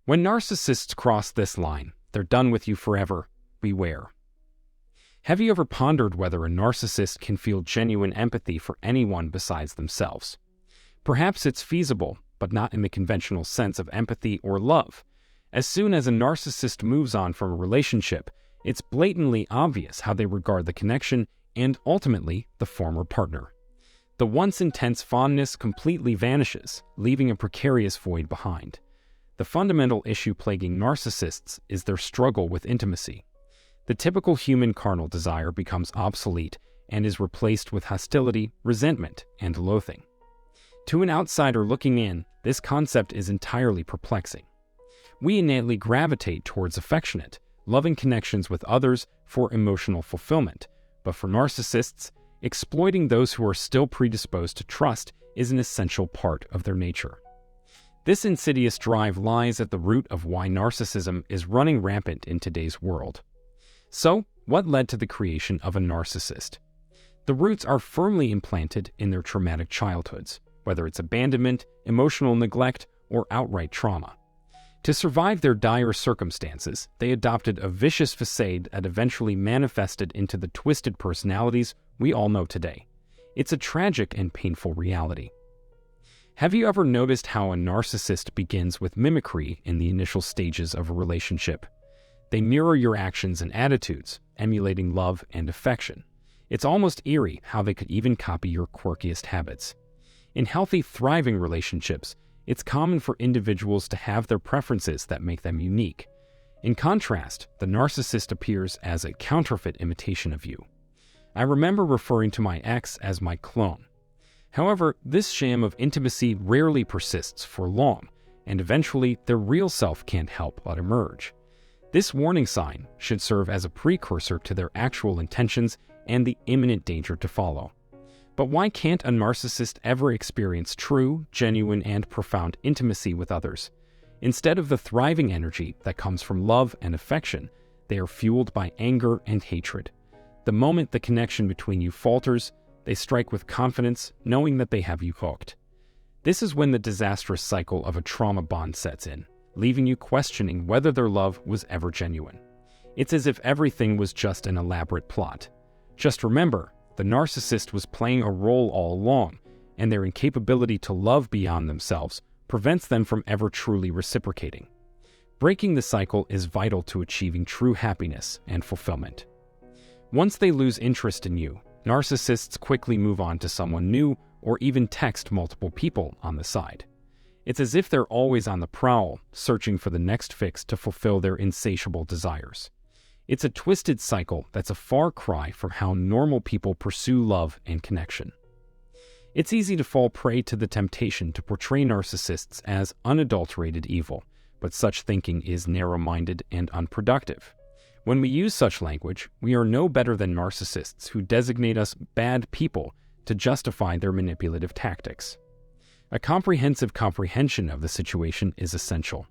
When narcissists cross this line, they're done with you forever. Beware. Have you ever pondered whether a narcissist can feel genuine empathy for anyone besides themselves? Perhaps it's feasible, but not in the conventional sense of empathy or love. As soon as a narcissist moves on from a relationship, it's blatantly obvious how they regard the connection and, ultimately, the former partner. The once intense fondness completely vanishes, leaving a precarious void behind. The fundamental issue plaguing narcissists is their struggle with intimacy. The typical human carnal desire becomes obsolete and is replaced with hostility, resentment, and loathing. To an outsider looking in, this concept is entirely perplexing. We innately gravitate towards affectionate, loving connections with others for emotional fulfillment, but for narcissists, exploiting those who are still predisposed to trust is an essential part of their nature. This insidious drive lies at the root of why narcissism is running rampant in today's world. So, what led to the creation of a narcissist? The roots are firmly implanted in their traumatic childhoods, whether it's abandonment, emotional neglect, or outright trauma. To survive their dire circumstances, they adopted a vicious facade that eventually manifested into the twisted personalities we all know today. It's a tragic and painful reality. Have you ever noticed how a narcissist begins with mimicry in the initial stages of a relationship? They mirror your actions and attitudes, emulating love and affection. It's almost eerie how they could even copy your quirkiest habits. In healthy, thriving relationships, it's common for individuals to have their preferences that make them unique. In contrast, the narcissist appears as a counterfeit imitation of you. I remember referring to my ex as my clone. However, this sham of intimacy rarely persists for long, and eventually their real self can't help but emerge. This warning sign should serve as a precursor to their actual intentions and the imminent danger to follow. But why can't a narcissist ever experience true, genuine, and profound intimacy with others? Instead of the thriving energy that comes from love and affection, they are fueled by anger and hatred. The moment the connection between you falters, they strike with confidence, knowing that they have you hooked. This is when the disastrous cycle of a trauma bond sets in, leaving you questioning whether their love was ever genuine. It's as if everything was just an elaborate plot. Just remember, the narcissist was playing a role all along, and their incapability to love beyond themselves prevents them from ever truly reciprocating. Breaking the cycle is vital to achieving true happiness and fulfillment. Once they lose interest in you, narcissists quickly move on to someone new or even text multiple people on the side. It's as if they're always on the prowl, searching for the next fix to fulfill their insatiable desires. It's a twisted cycle that's a far cry from how normal people pursue love and connection. It's easy to fall prey to the temptation to portray narcissists as unadulterated evil, but such thinking is narrow-minded and unproductive. When we use such language, we are no better than narcissists who designate us bad people to justify their manipulative tactics. A comprehensive comprehension of the situation is essential.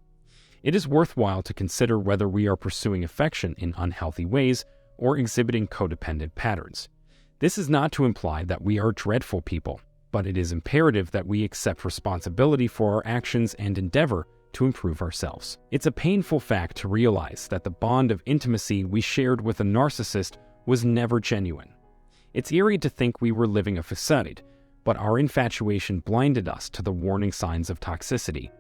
It is worthwhile to consider whether we are pursuing affection in unhealthy ways or exhibiting codependent patterns. This is not to imply that we are dreadful people, but it is imperative that we accept responsibility for our actions and endeavor to improve ourselves. It's a painful fact to realize that the bond of intimacy we shared with a narcissist was never genuine. It's eerie to think we were living a facade, but our infatuation blinded us to the warning signs of toxicity.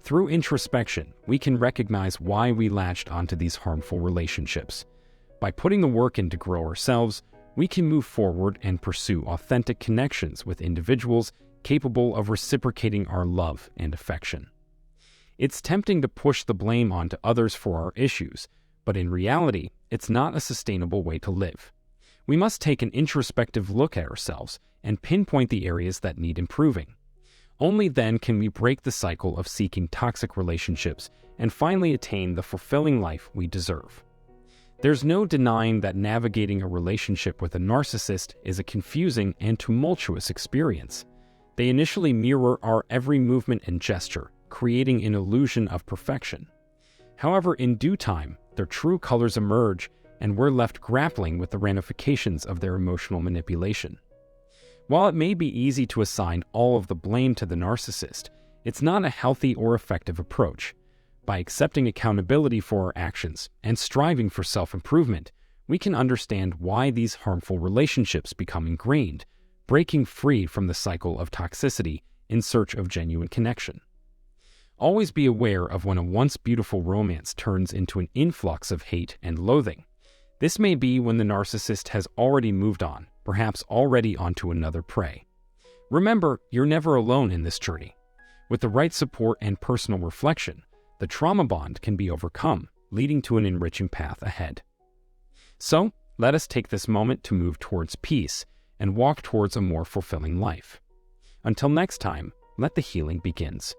Through introspection, we can recognize why we latched onto these harmful relationships. By putting the work in to grow ourselves, we can move forward and pursue authentic connections with individuals capable of reciprocating our love and affection. It's tempting to push the blame onto others for our issues, but in reality, it's not a sustainable way to live. We must take an introspective look at ourselves and pinpoint the areas that need improving. Only then can we break the cycle of seeking toxic relationships and finally attain the fulfilling life we deserve. There's no denying that navigating a relationship with a narcissist is a confusing and tumultuous experience. They initially mirror our every movement and gesture, creating an illusion of perfection. However, in due time, their true colors emerge, and we're left grappling with the ramifications of their emotional manipulation. While it may be easy to assign all of the blame to the narcissist, it's not a healthy or effective approach. By accepting accountability for our actions and striving for self-improvement, we can understand why these harmful relationships become ingrained, breaking free from the cycle of toxicity in search of genuine connection. Always be aware of when a once beautiful romance turns into an influx of hate and loathing. This may be when the narcissist has already moved on, perhaps already onto another prey. Remember, you're never alone in this journey. With the right support and personal reflection, the trauma bond can be overcome, leading to an enriching path ahead. So, let us take this moment to move towards peace and walk towards a more fulfilling life. Until next time, let the healing begins.